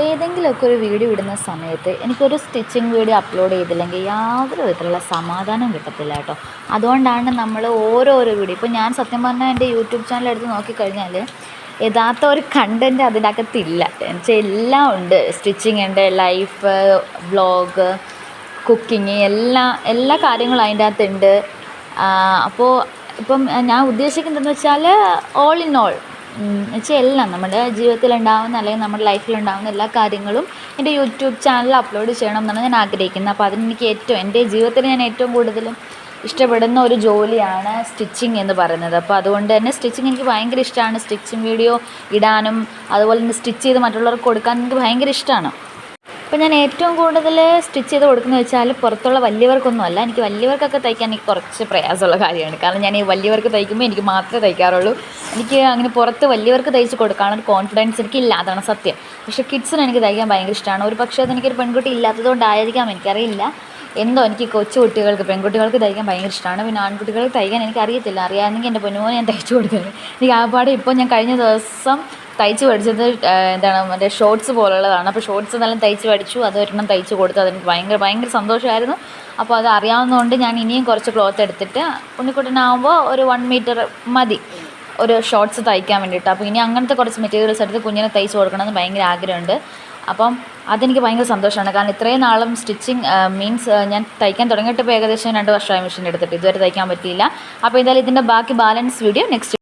ഏതെങ്കിലുമൊക്കെ ഒരു വീഡിയോ ഇടുന്ന സമയത്ത് എനിക്കൊരു സ്റ്റിച്ചിങ് വീഡിയോ അപ്ലോഡ് ചെയ്തില്ലെങ്കിൽ യാതൊരു വിധത്തിലുള്ള സമാധാനം കിട്ടത്തില്ല കേട്ടോ. അതുകൊണ്ടാണ് നമ്മൾ ഓരോരോ വീഡിയോ ഇപ്പോൾ ഞാൻ സത്യം പറഞ്ഞാൽ എൻ്റെ യൂട്യൂബ് ചാനൽ എടുത്ത് നോക്കിക്കഴിഞ്ഞാൽ യഥാർത്ഥ ഒരു കണ്ടൻറ്റ് അതിൻ്റെ അകത്തില്ല. എന്നുവെച്ചാൽ എല്ലാം ഉണ്ട്. സ്റ്റിച്ചിങ് ഉണ്ട്, ലൈഫ് വ്ളോഗ്, കുക്കിങ്, എല്ലാ കാര്യങ്ങളും അതിൻ്റെ അകത്തുണ്ട്. അപ്പോൾ ഇപ്പം ഞാൻ ഉദ്ദേശിക്കുന്നതെന്ന് വെച്ചാൽ ഓൾ ഇൻ ഓൾ എന്നുവെച്ചാൽ എല്ലാം നമ്മുടെ ജീവിതത്തിലുണ്ടാകുന്ന അല്ലെങ്കിൽ നമ്മുടെ ലൈഫിലുണ്ടാകുന്ന എല്ലാ കാര്യങ്ങളും എൻ്റെ യൂട്യൂബ് ചാനലിൽ അപ്ലോഡ് ചെയ്യണം എന്നാണ് ഞാൻ ആഗ്രഹിക്കുന്നത്. അപ്പോൾ അതിനെനിക്ക് എൻ്റെ ജീവിതത്തിൽ ഞാൻ ഏറ്റവും കൂടുതലും ഇഷ്ടപ്പെടുന്ന ഒരു ജോലിയാണ് സ്റ്റിച്ചിങ് എന്ന് പറയുന്നത്. അപ്പോൾ അതുകൊണ്ട് തന്നെ സ്റ്റിച്ചിങ് എനിക്ക് ഭയങ്കര ഇഷ്ടമാണ്. സ്റ്റിച്ചിങ് വീഡിയോ ഇടാനും അതുപോലെ തന്നെ സ്റ്റിച്ച് ചെയ്ത് മറ്റുള്ളവർക്ക് കൊടുക്കാനും എനിക്ക് ഭയങ്കര ഇഷ്ടമാണ്. അപ്പോൾ ഞാൻ ഏറ്റവും കൂടുതൽ സ്റ്റിച്ച് ചെയ്ത് കൊടുക്കുന്നത് വെച്ചാൽ പുറത്തുള്ള വലിയവർക്കൊന്നുമല്ല. എനിക്ക് വലിയവർക്കൊക്കെ തയ്ക്കാൻ എനിക്ക് കുറച്ച് പ്രയാസമുള്ള കാര്യമാണ്. കാരണം ഞാൻ ഈ വലിയവർക്ക് തയ്ക്കുമ്പോൾ എനിക്ക് മാത്രമേ തയ്ക്കാറുള്ളൂ. എനിക്ക് അങ്ങനെ പുറത്ത് വലിയവർക്ക് തയ്ച്ച് കൊടുക്കാനൊരു കോൺഫിഡൻസ് എനിക്കില്ല, അതാണ് സത്യം. പക്ഷേ കിഡ്സിന് എനിക്ക് തയ്ക്കാൻ ഭയങ്കര ഇഷ്ടമാണ്. ഒരു പക്ഷേ അതെനിക്കൊരു പെൺകുട്ടി ഇല്ലാത്തതുകൊണ്ടായിരിക്കാം, എനിക്കറിയില്ല. എന്തോ എനിക്ക് കൊച്ചു കുട്ടികൾക്ക് പെൺകുട്ടികൾക്ക് തയ്ക്കാൻ ഭയങ്കര ഇഷ്ടമാണ്. പിന്നെ ആൺകുട്ടികൾക്ക് തയ്ക്കാൻ എനിക്കറിയത്തില്ല. അറിയാമെങ്കിൽ എൻ്റെ പൊന്നുമോനെ ഞാൻ തയ്ച്ചു കൊടുത്തത്. എനിക്ക് ആപാടെ ഇപ്പോൾ ഞാൻ കഴിഞ്ഞ ദിവസം തയ്ച്ച് പഠിച്ചത് മറ്റേ ഷോർട്സ് പോലുള്ളതാണ്. അപ്പോൾ ഷോർട്സ് നല്ല തയ്ച്ച് പഠിച്ചു, അത് ഒരെണ്ണം തയ്ച്ച് കൊടുത്തു. അതെനിക്ക് ഭയങ്കര സന്തോഷമായിരുന്നു. അപ്പോൾ അത് അറിയാവുന്നതുകൊണ്ട് ഞാൻ ഇനിയും കുറച്ച് ക്ലോത്ത് എടുത്തിട്ട് ഉണ്ണിക്കുട്ടനാകുമ്പോൾ ഒരു 1 മീറ്റർ മതി ഒരു ഷോർട്സ് തയ്ക്കാൻ വേണ്ടിയിട്ട്. അപ്പോൾ ഇനി അങ്ങനത്തെ കുറച്ച് മെറ്റീരിയൽസ് എടുത്ത് കുഞ്ഞിനെ തയ്ച്ച് കൊടുക്കണമെന്ന് ഭയങ്കര ആഗ്രഹമുണ്ട്. അപ്പം അതെനിക്ക് ഭയങ്കര സന്തോഷമാണ്. കാരണം ഇത്രയും നാളും സ്റ്റിച്ചിങ് മീൻസ് ഞാൻ തയ്ക്കാൻ തുടങ്ങിയിട്ട് ഇപ്പോൾ ഏകദേശം 2 വർഷമായി മെഷീൻ എടുത്തിട്ട് ഇതുവരെ തയ്ക്കാൻ പറ്റിയില്ല. അപ്പോൾ എന്തായാലും ഇതിൻ്റെ ബാക്കി ബാലൻസ് വീഡിയോ നെക്സ്റ്റ്